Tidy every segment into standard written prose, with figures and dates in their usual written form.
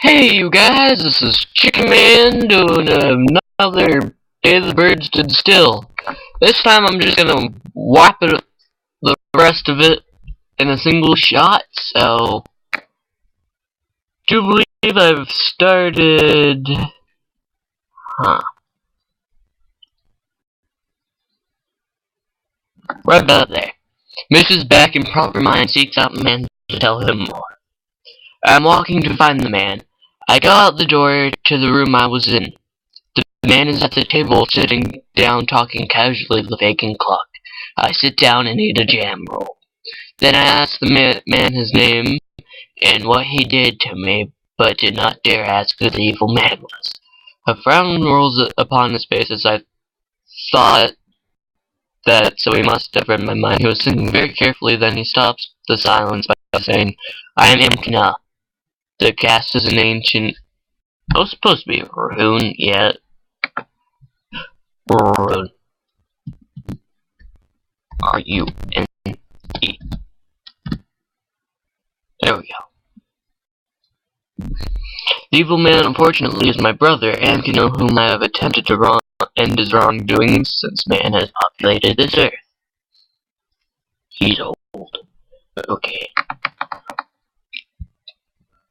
Hey you guys, this is Chicken Man doing another Day the Bird Stood Still. This time I'm just gonna wipe it, the rest of it in a single shot, so do believe I've started... Right about there. Mrs. Back in proper mind seeks out the man to tell him more. I'm walking to find the man. I go out the door to the room I was in. The man is at the table, sitting down, talking casually with the vacant clock. I sit down and eat a jam roll. Then I ask the man his name and what he did to me, but did not dare ask who the evil man was. A frown rolls upon his face as I thought that, so he must have read my mind. He was thinking very carefully, then he stops the silence by saying, I am Imkna. The cast is an ancient... Oh, supposed to be rune, yeah. Rune. R-U-N-E. There we go. The evil man, unfortunately, is my brother, Amkino, whom I have attempted to end his wrongdoings since man has populated this earth. He's old. Okay.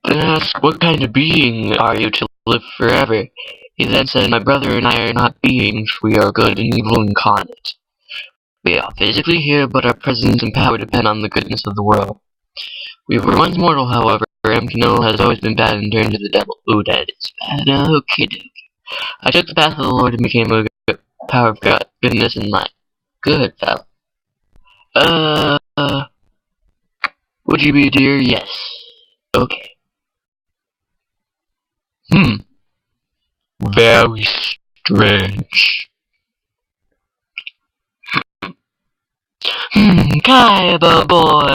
Then I asked, what kind of being are you to live forever? He then said, my brother and I are not beings, we are good and evil incarnate. We are physically here, but our presence and power depend on the goodness of the world. We were once mortal, however. Amkino has always been bad and turned to the devil. Ooh, that is bad. Okay, I took the path of the Lord and became a power of God, goodness and light. Good, fella. Would you be a deer? Yes. Okay. Very strange. Kaiba boy.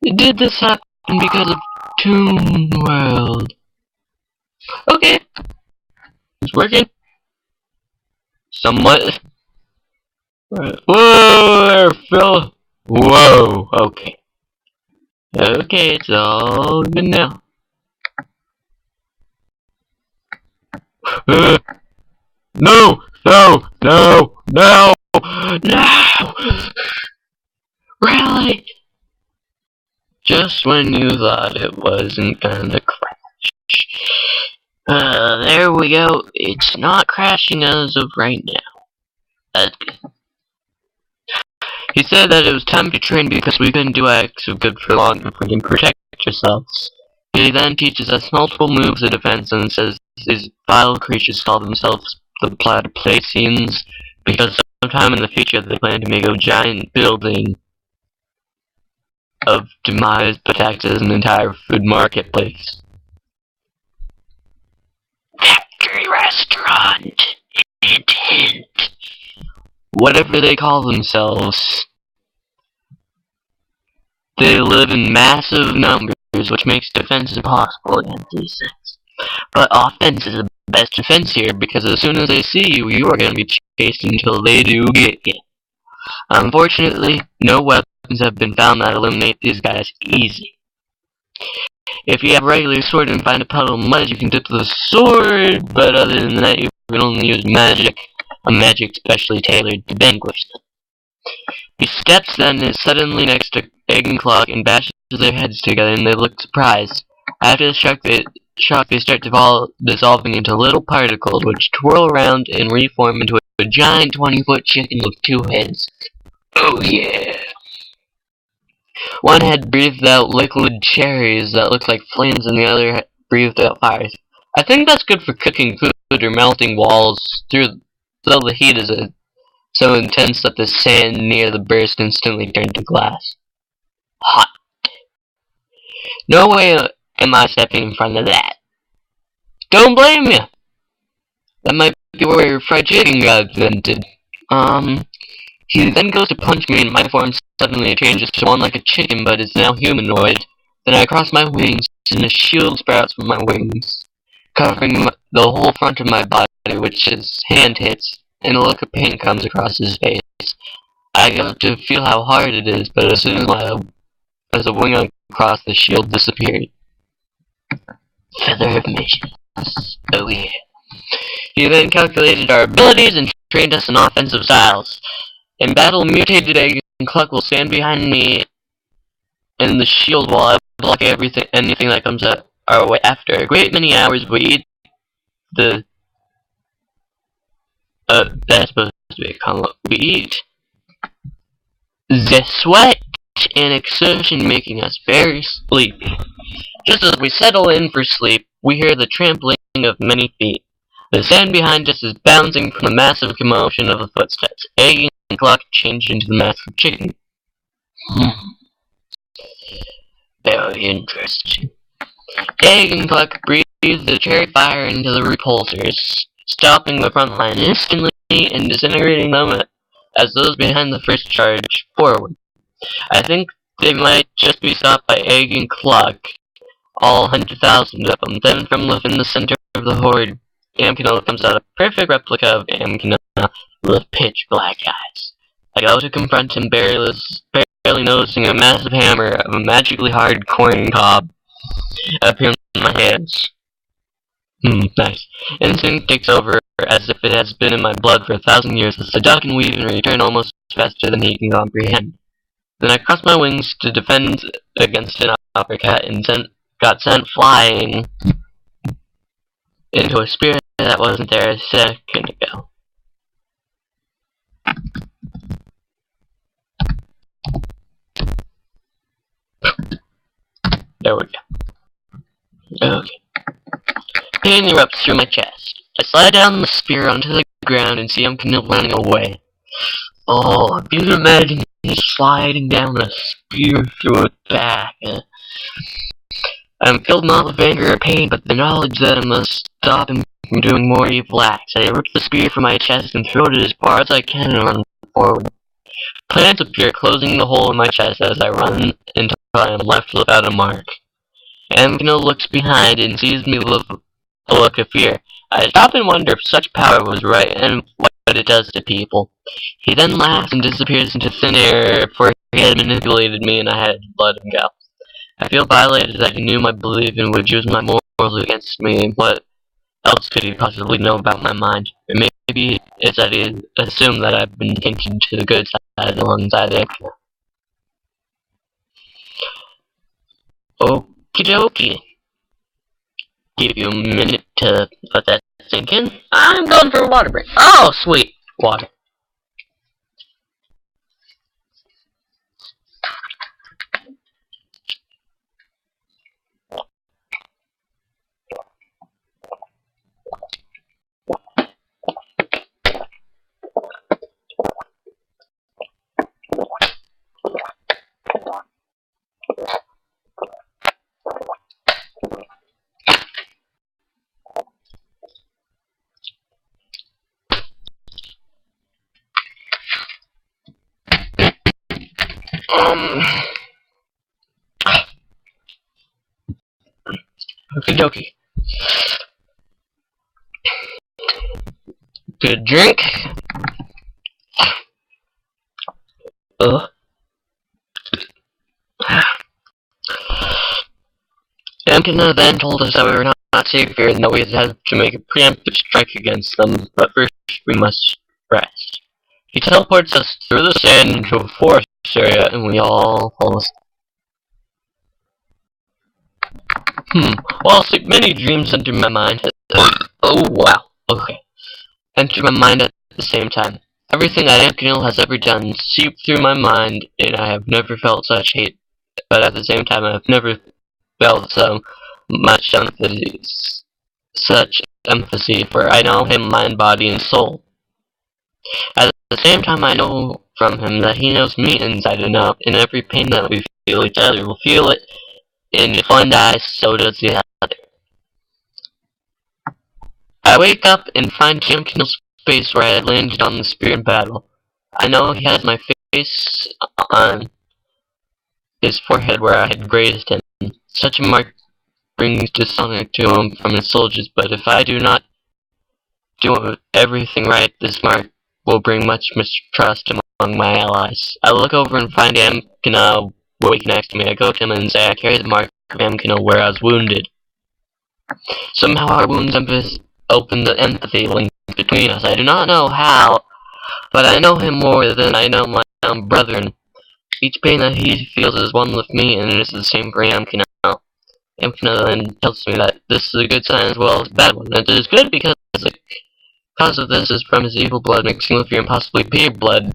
Did this happen because of Toon World? Okay. It's working. Somewhat. Whoa there, Phil. Whoa, okay. Okay, it's all good now. No! No! No! No! No! Really? Just when you thought it wasn't gonna crash. There we go. It's not crashing as of right now. That's good. He said that it was time to train because we couldn't do acts of good for long if we didn't protect ourselves. He then teaches us multiple moves of defense and says these vile creatures call themselves the Platypus because sometime in the future they plan to make a giant building of demise but acts as an entire food marketplace. Factory restaurant. Hint, hint. Whatever they call themselves. They live in massive numbers, which makes defense impossible against these things. But offense is the best defense here, because as soon as they see you, you are going to be chased until they do get you. Unfortunately, no weapons have been found that eliminate these guys easy. If you have a regular sword and find a puddle of mud, you can dip the sword, but other than that, you can only use magic, a magic specially tailored to vanquish them. He steps then is suddenly next to Egg and Clock and bashes their heads together, and they look surprised. After the shock, they start dissolving into little particles, which twirl around and reform into a giant 20-foot chicken with 2 heads. Oh yeah! One head breathed out liquid cherries that looked like flames, and the other breathed out fires. I think that's good for cooking food or melting walls, though the heat is so intense that the sand near the burst instantly turned to glass. Hot. No way am I stepping in front of that. Don't blame you. That might be where fried chicken got invented. He then goes to punch me and my form suddenly changes to one like a chicken but is now humanoid. Then I cross my wings and a shield sprouts from my wings, covering the whole front of my body, which his hand hits, and a look of pain comes across his face. I go to feel how hard it is, but as soon as the wing across the shield disappeared. Feather of missions. Oh yeah. He then calculated our abilities and trained us in offensive styles. In battle, mutated egg and Cluck will stand behind me in the shield while I block anything that comes our way. After a great many hours, we eat the that's supposed to be a comma. We eat the sweat and exertion making us very sleepy. Just as we settle in for sleep, we hear the trampling of many feet. The sand behind us is bouncing from the massive commotion of the footsteps. Egg and Cluck changed into the massive chicken. Very interesting. Egg and Cluck breathe the cherry fire into the repulsors, stopping the front line instantly and disintegrating them as those behind the first charge forward. I think they might just be stopped by Egg and Cluck, all 100,000 of them. Then from within the center of the horde, Amphenol comes out a perfect replica of Amphenol with pitch black eyes. I go to confront him, barely noticing a massive hammer of a magically hard corn cob appear in my hands. Nice. Instinct takes over as if it has been in my blood for 1,000 years, as I duck and weave and return almost faster than he can comprehend. Then I cross my wings to defend against an uppercut and got sent flying into a spirit that wasn't there a second ago. There we go. Okay. Pain erupts through my chest. I slide down the spear onto the ground and see Amphenol running away. Oh, if you can imagine me sliding down a spear through its back. I'm filled not with anger or pain, but the knowledge that I must stop him from doing more evil acts. I rip the spear from my chest and throw it as far as I can and run forward. Plants appear, closing the hole in my chest as I run until I am left without a mark. Amphenol looks behind and sees me with a look of fear. I stop and wonder if such power was right and what it does to people. He then laughs and disappears into thin air, for he had manipulated me and I had to let him go. I feel violated that he knew my belief and would use my morals against me. What else could he possibly know about my mind? Or maybe it's that he assumed that I've been thinking to the good side alongside it. Okie dokie. Give you a minute to let that sink in. I'm going for a water break. Oh, sweet. Water. Okie dokie. Good drink. Amphenol then told us that we were not safe here and that we had to make a preemptive strike against them, but first we must rest. He teleports us through the sand into a forest area and we all fall asleep. While asleep, many dreams enter my mind. Oh wow. Okay. Enter my mind at the same time. Everything that Amphenol has ever done seep through my mind, and I have never felt such hate. But at the same time, I have never felt so much such empathy, for I know him mind, body, and soul. At the same time, I know from him that he knows me inside and out, and every pain that we feel, each other will feel it. And if one dies, so does the other. I wake up and find Amphenol's face where I had landed on the spear in battle. I know he has my face on his forehead where I had grazed him. Such a mark brings dishonor to him from his soldiers, but if I do not do everything right, this mark will bring much mistrust among my allies. I look over and find Amphenol awake next to me. I go to him and say I carry the mark of Amphenol where I was wounded. Somehow our wounds opened the empathy link between us. I do not know how, but I know him more than I know my own brethren. Each pain that he feels is one with me, and it is the same for Amkino. Amkino then tells me that this is a good sign as well as a bad one. It is good because the cause of this is from his evil blood mixing with your and possibly pure blood,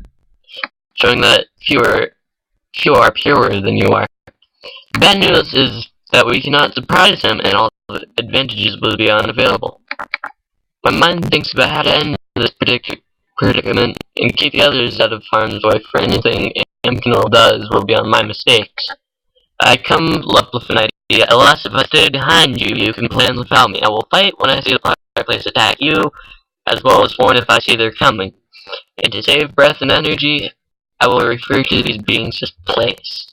showing that few are purer than you are. Bad news is that we cannot surprise him, and all the advantages will be unavailable. My mind thinks about how to end this predicament and keep the others out of harm's way, for anything Amkino does will be on my mistakes. I come up with an idea. Alas, if I stay behind you, you can plan without me. I will fight when I see the fireplace attack you, as well as warn if I see they're coming. And to save breath and energy, I will refer to these beings as place.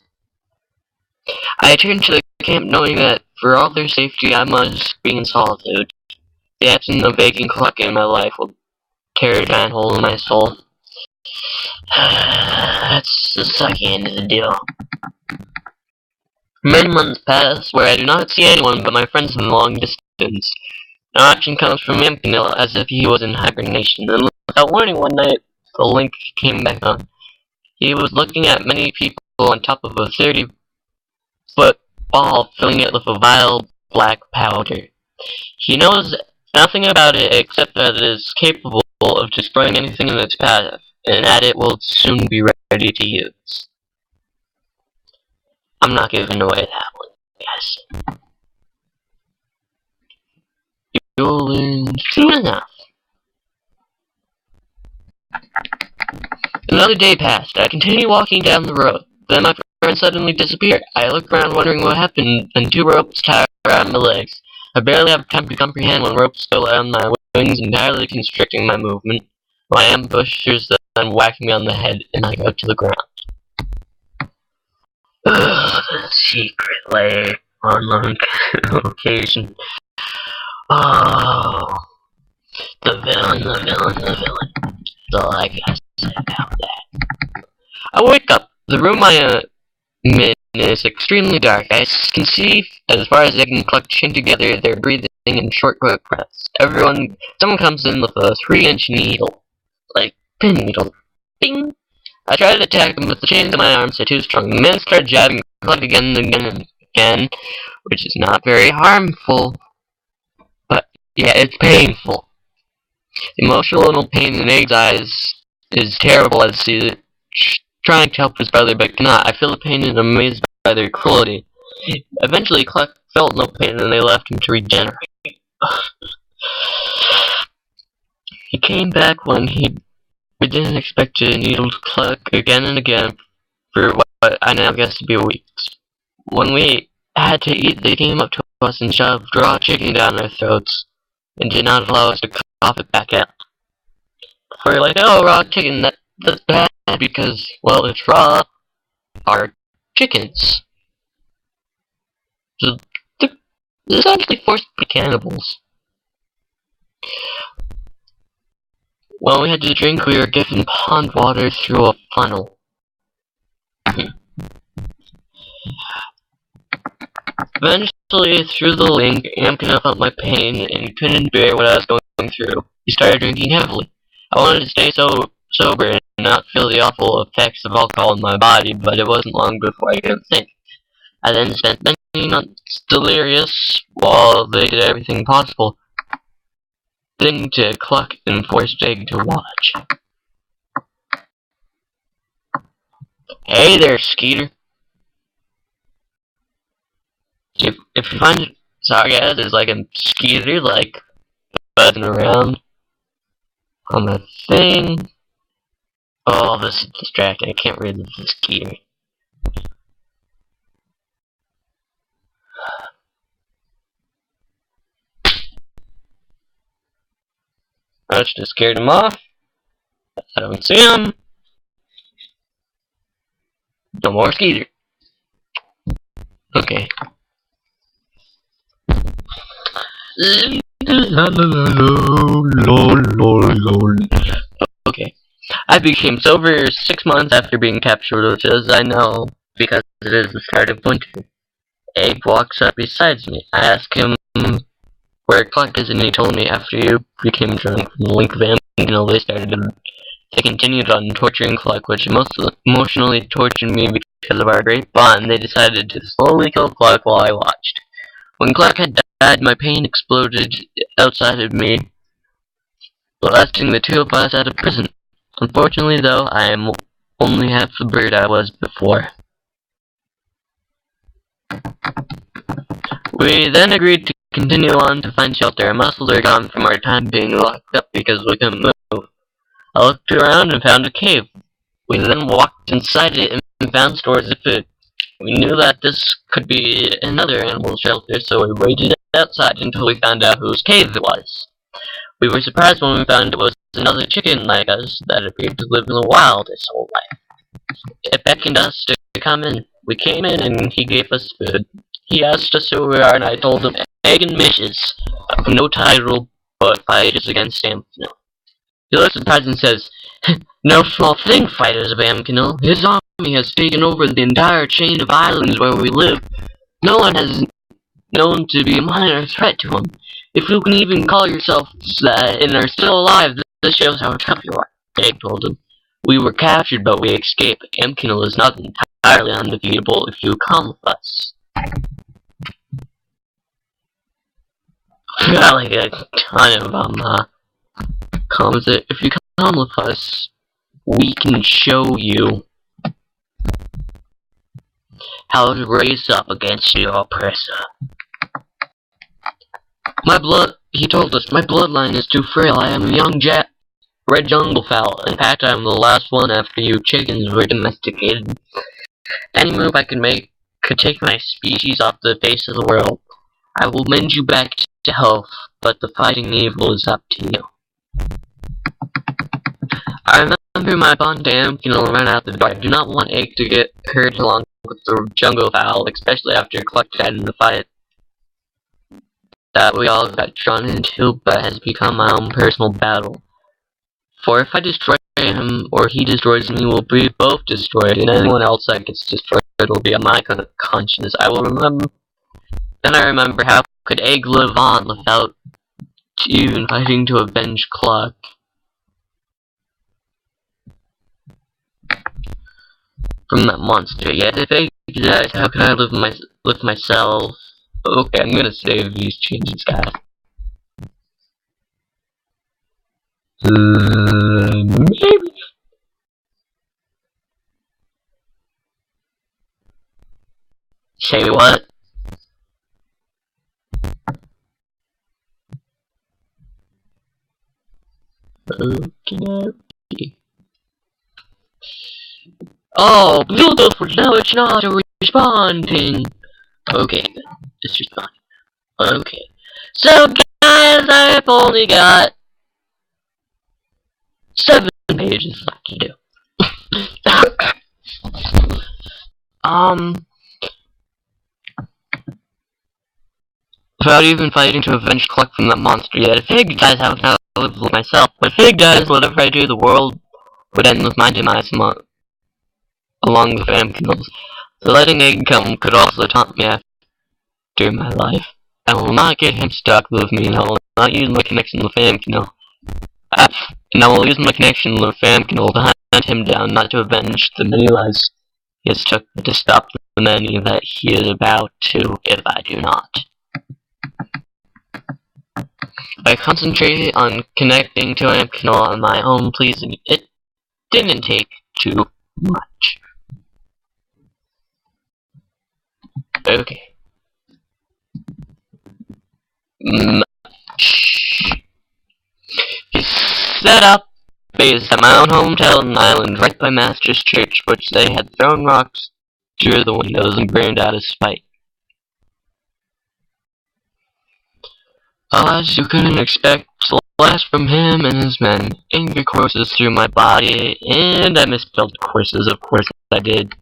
I turn to the camp knowing that for all their safety I must be in solitude. The absence of aching cluck in my life will tear a giant hole in my soul. That's the sucky end of the deal. Many months pass where I do not see anyone but my friends in the long distance. No action comes from Amkino as if he was in hibernation, and without warning one night, the link came back on. He was looking at many people on top of a 30-foot ball, filling it with a vile black powder. He knows nothing about it except that it is capable of destroying anything in its path, and that it will soon be ready to use. I'm not giving away that one, guys. You'll learn soon enough. Another day passed. I continued walking down the road. Then my friend suddenly disappeared. I looked around wondering what happened, and 2 ropes tied around my legs. I barely have time to comprehend when ropes go around my wings, entirely constricting my movement. My ambushers then whack me on the head, and I go to the ground. The secret lair on location. Oh, the villain. That's all I gotta say about that. I wake up. The room I am in is extremely dark. I can see as far as they can clutch in together. They're breathing in short, quick breaths. Someone comes in with a 3-inch needle, like pin needle. Bing! I try to attack them, but the chains in my arms are too strong. The men start jabbing Cluck again and again and again, which is not very harmful. But, yeah, it's painful. The emotional pain in Egg's eyes is terrible as he's trying to help his brother, but cannot. I feel the pain and am amazed by their cruelty. Eventually, Cluck felt no pain, and they left him to regenerate. He came back when we didn't expect to needle Cluck again and again for what I now guess to be weeks. When we had to eat, they came up to us and shoved raw chicken down our throats and did not allow us to cough it back out. We're like, oh, raw chicken, that's bad because, well, it's raw. Our chickens. So, they're essentially forced to be cannibals. When we had to drink, we were given pond water through a funnel. Eventually, through the link, Amkino felt my pain and couldn't bear what I was going through. He started drinking heavily. I wanted to stay sober and not feel the awful effects of alcohol in my body, but it wasn't long before I could think. I then spent many months delirious while they did everything possible. Thing to Cluck and forced Egg to watch. Hey there, Skeeter. If you find Sargaz is like a Skeeter, like buzzing around on the thing. Oh, this is distracting. I can't read the Skeeter. I just scared him off. I don't see him. No more Skeeter. Okay. Okay. I became sober 6 months after being captured, which is I know because it is the start of winter. Egg walks up beside me. I ask him where Clark is, and he told me after you became drunk from the link of Amkinol, they continued on torturing Clark, which emotionally tortured me because of our great bond. They decided to slowly kill Clark while I watched. When Clark had died, my pain exploded outside of me, blasting the two of us out of prison. Unfortunately, though, I am only half the bird I was before. We then agreed to continue on to find shelter. Our muscles are gone from our time being locked up because we couldn't move. I looked around and found a cave. We then walked inside it and found stores of food. We knew that this could be another animal shelter, so we waited outside until we found out whose cave it was. We were surprised when we found it was another chicken like us that appeared to live in the wild its whole life. It beckoned us to come in. We came in and he gave us food. He asked us who we are, and I told him egg and mishes. No title, but fighters against Amkinol. He looks surprised and says, "No small thing, fighters of Amkinol. His army has taken over the entire chain of islands where we live. No one has known to be a minor threat to him. If you can even call yourselves that and are still alive, this shows how tough you are," Egg told him. "We were captured, but we escaped. Amkinol is not entirely undefeatable if you come with us." Got like a ton of comments. If you come with us, we can show you how to raise up against your oppressor. He told us, "My bloodline is too frail. I am a young red jungle fowl. In fact, I am the last one after you chickens were domesticated. Any move I can make could take my species off the face of the world. I will mend you back to health, but the fighting evil is up to you." I remember my bond to Amkinol ran out the door. I do not want Egg to get hurt along with the jungle fowl, especially after Cluck died in the fight that we all got drawn into, but has become my own personal battle. For if I destroy him, or he destroys me, we'll be both destroyed, and anyone else that gets destroyed will be on my conscience. Then I remember, how could Egg live on without even fighting to avenge Cluck? From that monster. Yet if Egg dies, how can I live myself? Okay, I'm gonna save these changes, guys. Maybe. Say what? Okay. Oh, beautiful! Now it's not responding. Okay, it's responding. Okay. So, guys, I've only got 7 pages left to do. Without even fighting to avenge Cluck from that monster yet. If Egg dies, how can I live with myself? But if Egg dies, whatever I do, the world would end with my demise along with Amkinol's. So letting Egg come could also taunt me after my life. I will not get him stuck with me, and I will not use my connection with Amkinol. And I will use my connection with Amkinol to hunt him down, not to avenge the many lives he has took, but to stop the many that he is about to, if I do not. I concentrated on connecting to Amkinol on my own pleasing. It didn't take too much. Okay. He set up base at my own hometown island right by Master's Church, which they had thrown rocks through the windows and burned out of spite. As you couldn't expect, blast from him and his men. Anger courses through my body, and I misspelled courses, of course I did.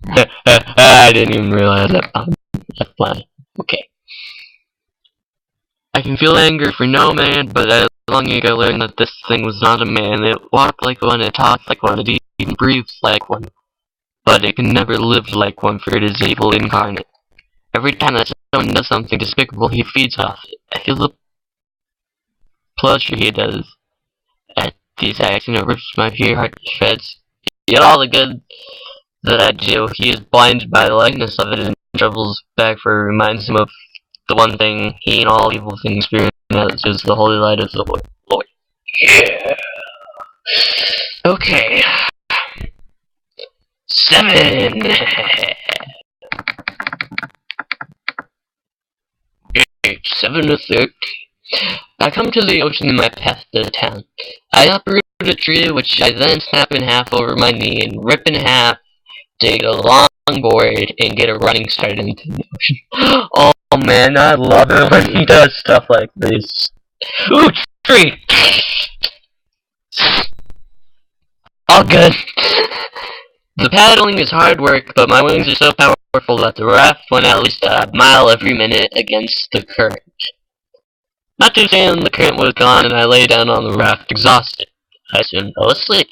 I didn't even realize that. That's funny. Okay. I can feel anger for no man, but long ago I learned that this thing was not a man. It walked like one, it talked like one, it even breathes like one. But it can never live like one, for it is evil incarnate. Every time that someone does something despicable, he feeds off it. I feel the pleasure he does at these acts, and it rips my pure heart to shreds. Yet all the good that I do, he is blinded by the likeness of it and troubles back for reminds him of the one thing he and all evil things fear, and that is the holy light of the Lord. Yeah. Okay. 7. 7 to 13. I come to the ocean in my path to the town. I uproot a tree, which I then snap in half over my knee and rip in half, dig a long board, and get a running start into the ocean. Oh man, I love it when he does stuff like this. Ooh, tree! All good. The paddling is hard work, but my wings are so powerful that the raft went at least a mile every minute against the current. Not too soon, the current was gone, and I lay down on the raft, exhausted. I soon fell asleep.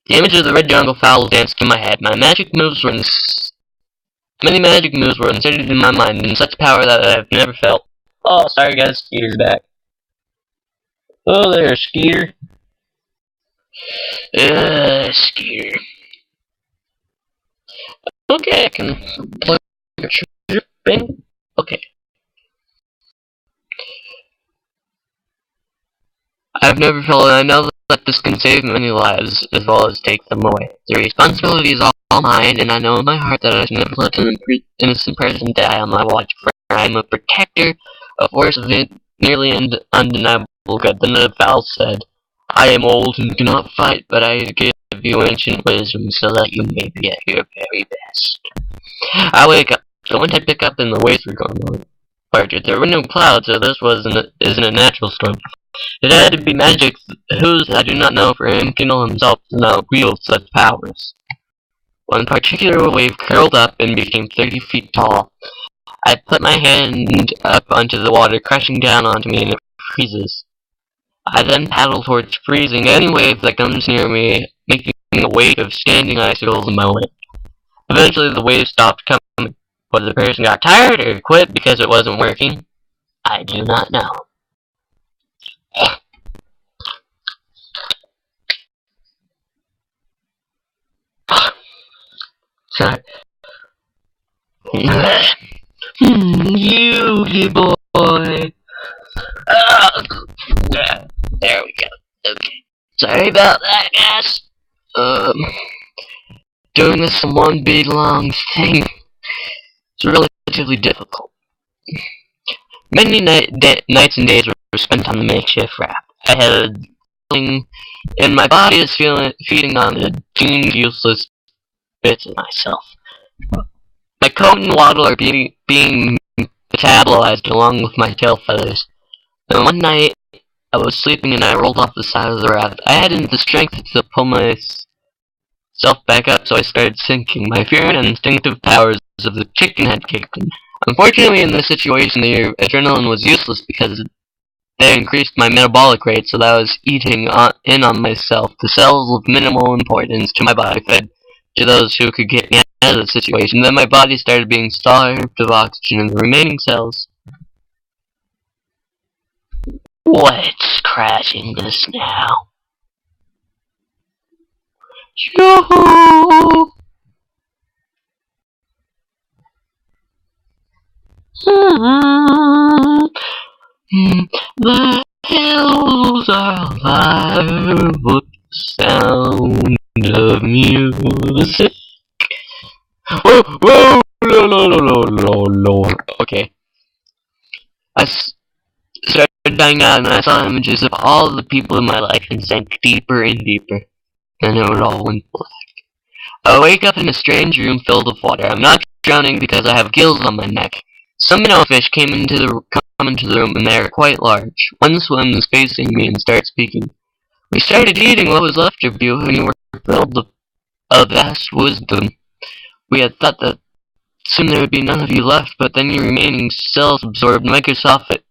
The image of the red jungle fowl danced in my head. Many magic moves were inserted in my mind in such power that I have never felt. Oh, sorry guys, Skeeter's back. Oh, there, Skeeter. Skeeter. Okay, I can plug your trip in. Okay. I've never felt, and I know that this can save many lives, as well as take them away. The responsibility is all mine, and I know in my heart that I should never let an innocent person die on my watch, for I am a protector, a force of it, nearly undeniable good. Then the fowl said, I am old and cannot fight, but I give you ancient wisdom, so that you may be at your very best. I wake up. The wind had picked up and the waves were going larger. There were no clouds, so this isn't a natural storm. It had to be magic, whose I do not know, for Inkinol himself does not wield such powers. One particular wave curled up and became 30 feet tall. I put my hand up onto the water, crashing down onto me, and it freezes. I then paddle towards freezing any wave that comes near me, making a wake of standing icicles in my way. Eventually the wave stopped coming. Whether the person got tired or quit because it wasn't working, I do not know. Sorry. You boy. There we go. Okay. Sorry about that, guys. Doing this in one big long thing is relatively difficult. Many nights and days were spent on the makeshift raft. I had a feeling, and my body is feeding on the deemed useless bits of myself. My coat and waddle are being metabolized along with my tail feathers. And one night, I was sleeping and I rolled off the side of the raft. I hadn't the strength to pull myself back up, so I started sinking. My fear and instinctive powers of the chicken had kicked in. Unfortunately, in this situation, the adrenaline was useless because they increased my metabolic rate, so that I was eating in on myself. The cells of minimal importance to my body fed to those who could get me out of the situation. Then my body started being starved of oxygen, and the remaining cells. What's crashing this now? Yo! The hills are alive with the sound of music. Whoa, whoa, no. Okay. I started dying out and I saw images of all the people in my life and sank deeper and deeper. And it all went black. I wake up in a strange room filled with water. I'm not drowning because I have gills on my neck. Some minnow fish come into the room, and they are quite large. One swims facing me and starts speaking. We started eating what was left of you, and you were filled with a vast wisdom. We had thought that soon there would be none of you left, but then your remaining cells absorbed microscopic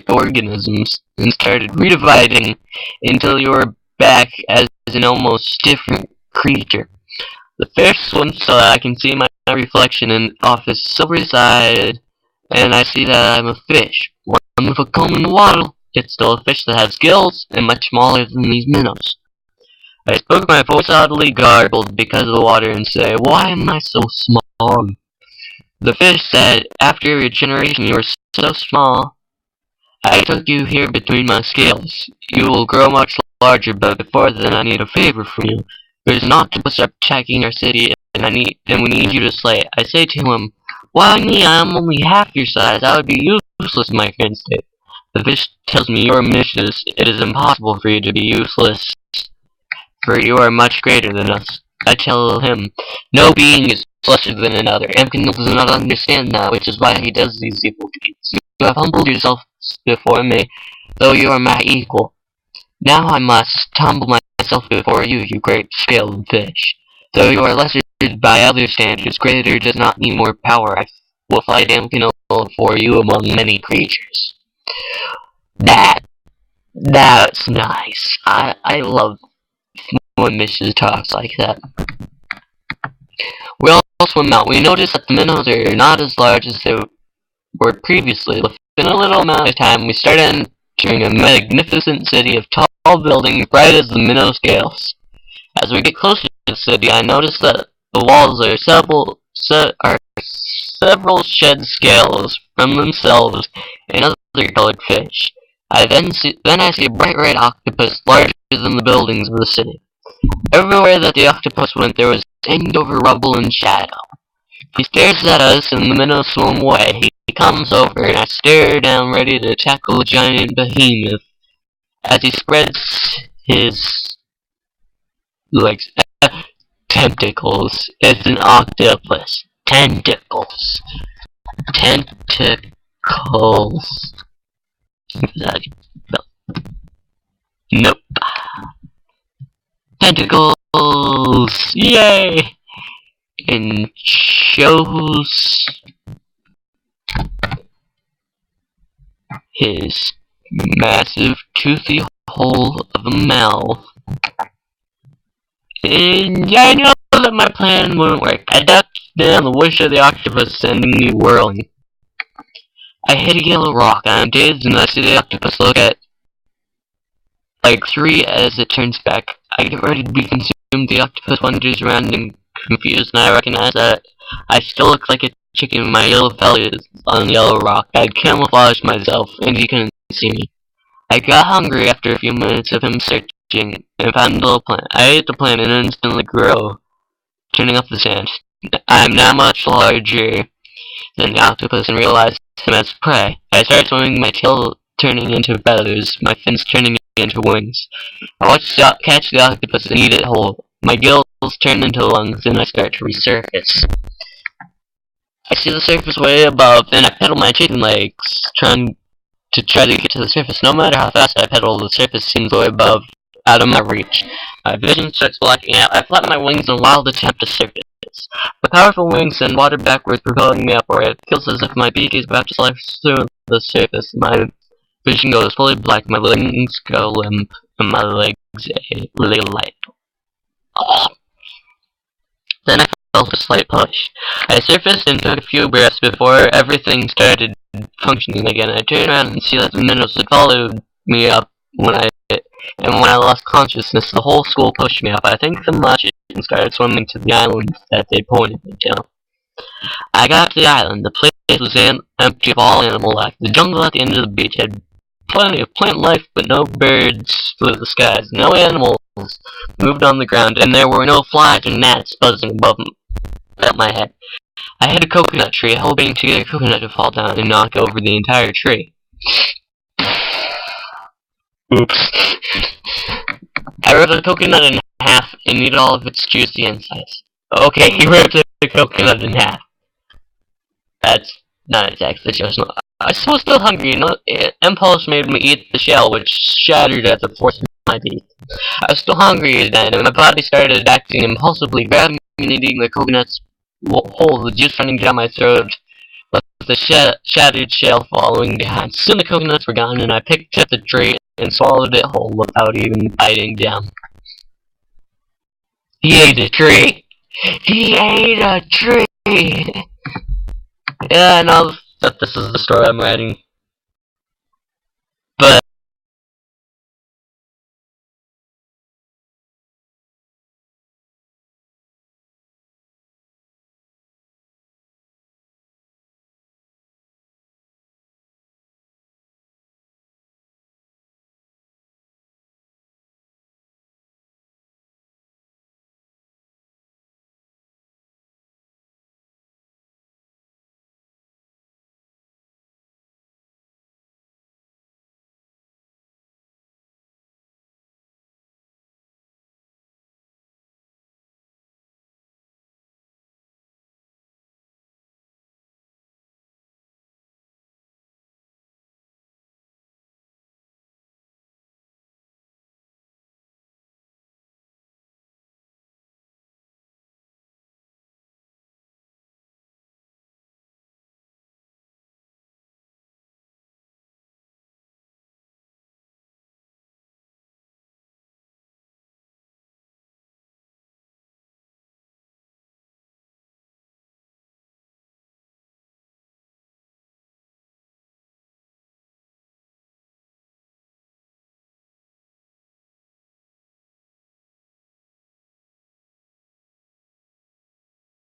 organisms and started redividing until you were back as an almost different creature. The fish swims so that I can see my reflection off his silvery side, and I see that I'm a fish, one with a comb and waddle, it's still a fish that has gills and much smaller than these minnows. I spoke my voice oddly garbled because of the water and said, "Why am I so small?" The fish said, "After regeneration you were so small. I took you here between my scales. You will grow much larger, but before then I need a favor from you. There's an octopus attacking our city, and we need you to slay it." I say to him, "Why me? I am only half your size. I would be useless in my current state." The fish tells me, "You are ambitious. It is impossible for you to be useless, for you are much greater than us." I tell him, "No being is lesser than another. Amkin does not understand that, which is why he does these evil deeds. You have humbled yourself before me, though you are my equal. Now I must humble myself before you, you great scaled fish. Though you are lesser by other standards, greater does not mean more power. I will fight Amkin for you among many creatures." That's nice. I love when Mrs. talks like that. We all swim out. We notice that the minnows are not as large as they were previously. Within a little amount of time, we start entering a magnificent city of tall buildings, bright as the minnow scales. As we get closer to the city, I notice that the walls are several shed scales from themselves and other colored fish. Then I see a bright red octopus larger than the buildings of the city. Everywhere that the octopus went, there was stained over rubble and shadow. He stares at us, and the minnows swim away. He comes over, and I stare down, ready to tackle the giant behemoth as he spreads his legs. Tentacles. It's an octopus. Tentacles. Tentacles. Nope. Tentacles! Yay! And shows his massive toothy hole of a mouth. And yeah, I know that my plan wouldn't work. I ducked down the wish of the octopus, sending me whirling. I hit a yellow rock. I'm dazed, and I see the octopus look at like 3 as it turns back. I get ready to be consumed. The octopus wanders around and confused, and I recognize that I still look like a chicken. My yellow belly is on the yellow rock. I camouflaged myself, and he couldn't see me. I got hungry after a few minutes of him searching, and found a little plant. I ate the plant and instantly grew, turning up the sand. I am now much larger than the octopus and realized him as prey. I started swimming, my tail turning into feathers, my fins turning into wings. I watch catch the octopus and eat it whole. My gills turn into lungs, and I start to resurface. I see the surface way above, and I pedal my chicken legs, trying to get to the surface. No matter how fast I pedal, the surface seems way above, out of my reach. My vision starts blacking out. I flap my wings in a wild attempt to surface. The powerful wings send water backwards, propelling me upward. It feels as if my beak is about to slice through the surface. My vision goes fully black, my wings go limp, and my legs a little light. Oh. Then I felt a slight push. I surfaced and took a few breaths before everything started functioning again. I turned around and see that the minnows had followed me up when I lost consciousness. The whole school pushed me up. I think the matches and started swimming to the island that they pointed me to. I got to the island. The place was empty of all animal life. The jungle at the end of the beach had plenty of plant life, but no birds flew the skies. No animals moved on the ground, and there were no flies or gnats buzzing above my head. I hit a coconut tree, hoping to get a coconut to fall down and knock over the entire tree. Oops. I ripped the coconut in half and ate all of its juicy insides. Okay, he ripped the coconut in half. That's not exactly just. I was still hungry, and impulse made me eat the shell, which shattered at the force of my teeth. I was still hungry then, and my body started acting impulsively, grabbing and eating the coconut's whole, the juice running down my throat, with the shattered shell following behind. Soon the coconuts were gone, and I picked up the tree and swallowed it whole without even biting down. He ate a tree! He ate a tree! Yeah, I know that this is the story I'm writing.